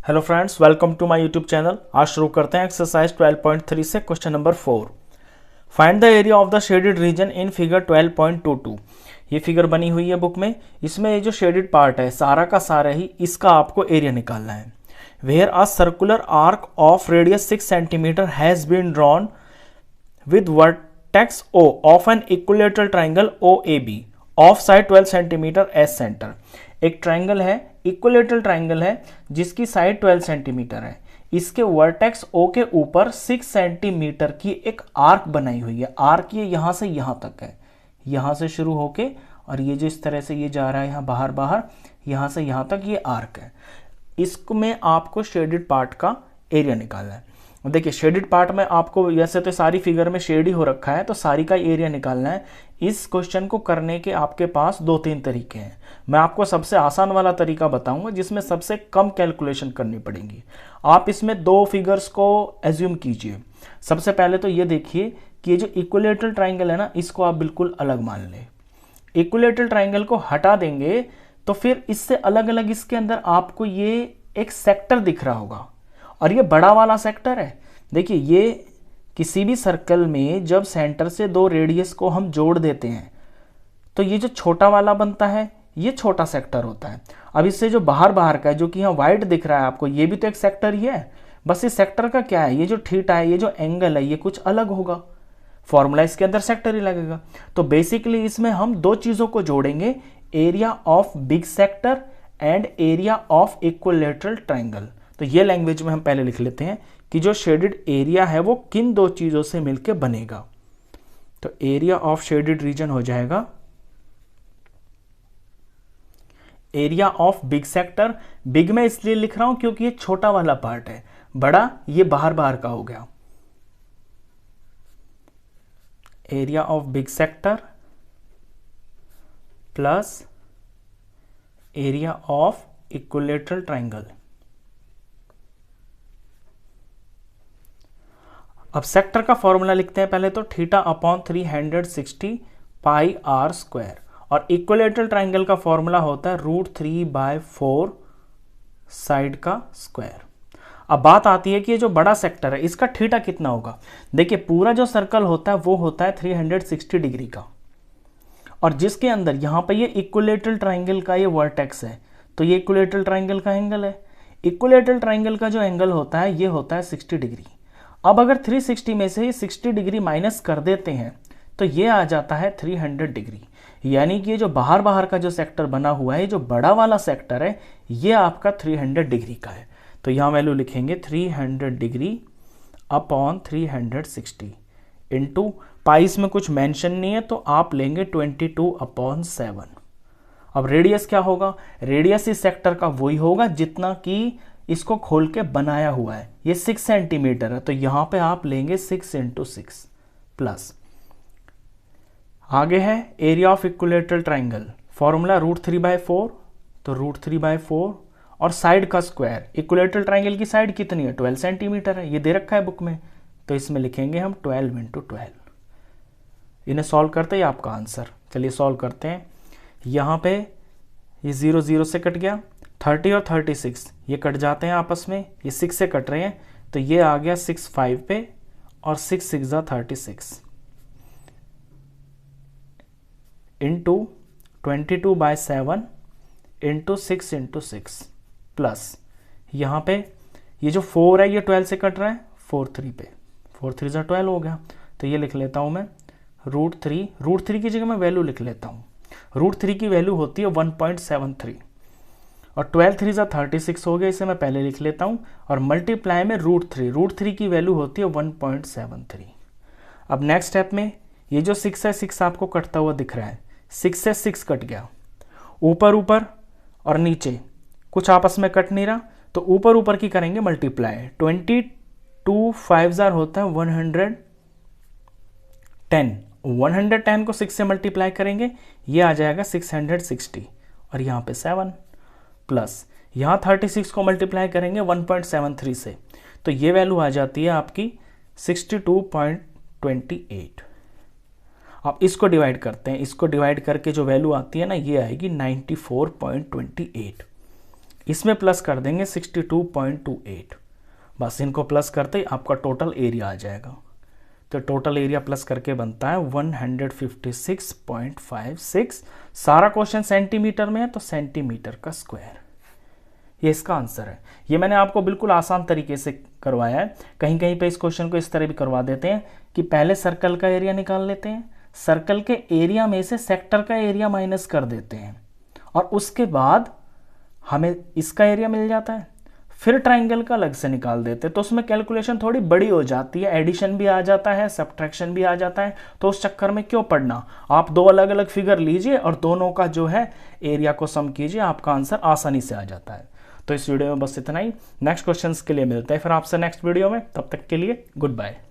Hello friends, welcome to my YouTube channel. आज शुरू करते हैं एक्सरसाइज 12.3 से question number 4। Find the area of the shaded region in figure 12.22। ये figure बनी हुई है बुक में। इसमें ये जो शेडेड पार्ट है सारा का सारा ही इसका आपको एरिया निकालना है। Where a circular arc of radius 6 centimetre has been drawn with vertex O of an equilateral triangle OAB of side 12 centimetre as centre. एक ट्राइंगल है, इक्विलेटरल ट्राइंगल है जिसकी साइड 12 सेंटीमीटर है। इसके वर्टेक्स O के ऊपर 6 सेंटीमीटर की एक आर्क बनाई हुई है। आर्क ये यहां से यहां तक है, यहां से शुरू होके और ये जो इस तरह से ये जा रहा है यहाँ बाहर बाहर, यहां से यहां तक ये आर्क है। इसको में आपको शेडेड पार्ट का एरिया निकालना है। देखिए शेडेड पार्ट में आपको वैसे तो सारी फिगर में शेड ही हो रखा है, तो सारी का एरिया निकालना है। इस क्वेश्चन को करने के आपके पास 2-3 तरीके हैं। मैं आपको सबसे आसान वाला तरीका बताऊंगा जिसमें सबसे कम कैलकुलेशन करनी पड़ेगी। आप इसमें दो फिगर्स को एज्यूम कीजिए। सबसे पहले तो ये देखिए कि ये जो इक्विलेटरल ट्राइंगल है ना, इसको आप बिल्कुल अलग मान लें। इक्विलेटरल ट्राइंगल को हटा देंगे तो फिर इससे अलग अलग इसके अंदर आपको ये एक सेक्टर दिख रहा होगा, और ये बड़ा वाला सेक्टर है। देखिए ये किसी भी सर्कल में जब सेंटर से दो रेडियस को हम जोड़ देते हैं तो ये जो छोटा वाला बनता है ये छोटा सेक्टर होता है। अब इससे जो बाहर बाहर का है जो कि यहाँ वाइट दिख रहा है आपको, ये भी तो एक सेक्टर ही है। बस इस सेक्टर का क्या है, ये जो थीटा है, ये जो एंगल है, ये कुछ अलग होगा। फॉर्मूला इसके अंदर सेक्टर ही लगेगा। तो बेसिकली इसमें हम दो चीजों को जोड़ेंगे, area of big sector and area of equilateral triangle. तो ये लैंग्वेज में हम पहले लिख लेते हैं कि जो शेडेड एरिया है वो किन दो चीजों से मिलकर बनेगा। तो एरिया ऑफ शेडेड रीजन हो जाएगा area of big sector. Big में इसलिए लिख रहा हूं क्योंकि ये छोटा वाला पार्ट है, बड़ा ये बाहर बाहर का हो गया। Area of big sector plus area of equilateral triangle. अब सेक्टर का फॉर्मूला लिखते हैं पहले तो, theta upon 360 pi r square, और इक्विलेटरल ट्राइंगल का फॉर्मूला होता है √3/4 साइड का स्क्वायर। अब बात आती है कि ये जो बड़ा सेक्टर है इसका थीटा कितना होगा। देखिए पूरा जो सर्कल होता है वो होता है 360 डिग्री का, और जिसके अंदर यहाँ पे ये इक्विलेटरल ट्राइंगल का ये वर्टेक्स है, तो ये इक्विलेटरल ट्राइंगल का एंगल है। इक्विलेटरल ट्राइंगल का जो एंगल होता है ये होता है 60 डिग्री। अब अगर 360 में से 60 डिग्री माइनस कर देते हैं तो ये आ जाता है 300 डिग्री। यानी कि ये जो बाहर बाहर का जो सेक्टर बना हुआ है, जो बड़ा वाला सेक्टर है, ये आपका 300 डिग्री का है। तो यहाँ वैल्यू लिखेंगे 300 डिग्री अपॉन 360 इंटू पाई, इसमें कुछ मेंशन नहीं है तो आप लेंगे 22/7। अब रेडियस क्या होगा, रेडियस इस सेक्टर का वही होगा जितना कि इसको खोल के बनाया हुआ है। ये 6 सेंटीमीटर है तो यहां पे आप लेंगे 6 × 6 प्लस, आगे है area of equilateral triangle, formula √3/4, तो √3/4 और साइड का स्क्वायर। इक्विलेटरल ट्राइंगल की साइड कितनी है, 12 सेंटीमीटर है, ये दे रखा है बुक में, तो इसमें लिखेंगे हम 12 × 12। इन्हें सॉल्व करते हैं आपका आंसर। चलिए सॉल्व करते हैं। यहाँ पे ये 0 0 से कट गया, 30 और 36 ये कट जाते हैं आपस में, ये 6 से कट रहे हैं, तो ये आ गया 6 5 पे और 6 6 36 इंटू 22/7 इंटू 6 × 6 प्लस, यहाँ पे ये जो 4 है ये 12 से कट रहा है, 4 3 पे, 4 3 12 हो गया। तो ये लिख लेता हूँ मैं √3 की जगह मैं वैल्यू लिख लेता हूँ। √3 की वैल्यू होती है 1.73 और 12 3 36 हो गया, इसे मैं पहले लिख लेता हूँ, और मल्टीप्लाई में √3 की वैल्यू होती है 1.73। अब नेक्स्ट स्टेप में ये जो 6 है, 6 आपको कटता हुआ दिख रहा है, 6 से 6 कट गया, ऊपर ऊपर और नीचे कुछ आपस में कट नहीं रहा, तो ऊपर ऊपर की करेंगे मल्टीप्लाई। 22 5 होता है 110, 110 को 6 से मल्टीप्लाई करेंगे, ये आ जाएगा 660, और यहाँ पे 7 प्लस यहाँ 36 को मल्टीप्लाई करेंगे 1.73 से, तो ये वैल्यू आ जाती है आपकी 62.28। अब इसको डिवाइड करते हैं, इसको डिवाइड करके जो वैल्यू आती है ना, ये आएगी 94.28। इसमें प्लस कर देंगे 62.28, बस इनको प्लस करते ही आपका टोटल एरिया आ जाएगा। तो टोटल एरिया प्लस करके बनता है 156.56। सारा क्वेश्चन सेंटीमीटर में है तो सेंटीमीटर का स्क्वायर, ये इसका आंसर है। ये मैंने आपको बिल्कुल आसान तरीके से करवाया है। कहीं कहीं पे इस क्वेश्चन को इस तरह भी करवा देते हैं कि पहले सर्कल का एरिया निकाल लेते हैं, सर्कल के एरिया में से सेक्टर का एरिया माइनस कर देते हैं और उसके बाद हमें इसका एरिया मिल जाता है, फिर ट्राइंगल का अलग से निकाल देते हैं। तो उसमें कैलकुलेशन थोड़ी बड़ी हो जाती है, एडिशन भी आ जाता है, सब्ट्रैक्शन भी आ जाता है। तो उस चक्कर में क्यों पढ़ना, आप दो अलग अलग फिगर लीजिए और दोनों का जो है एरिया को सम कीजिए, आपका आंसर आसानी से आ जाता है। तो इस वीडियो में बस इतना ही। नेक्स्ट क्वेश्चंस के लिए मिलते हैं फिर आपसे नेक्स्ट वीडियो में, तब तक के लिए गुड बाय।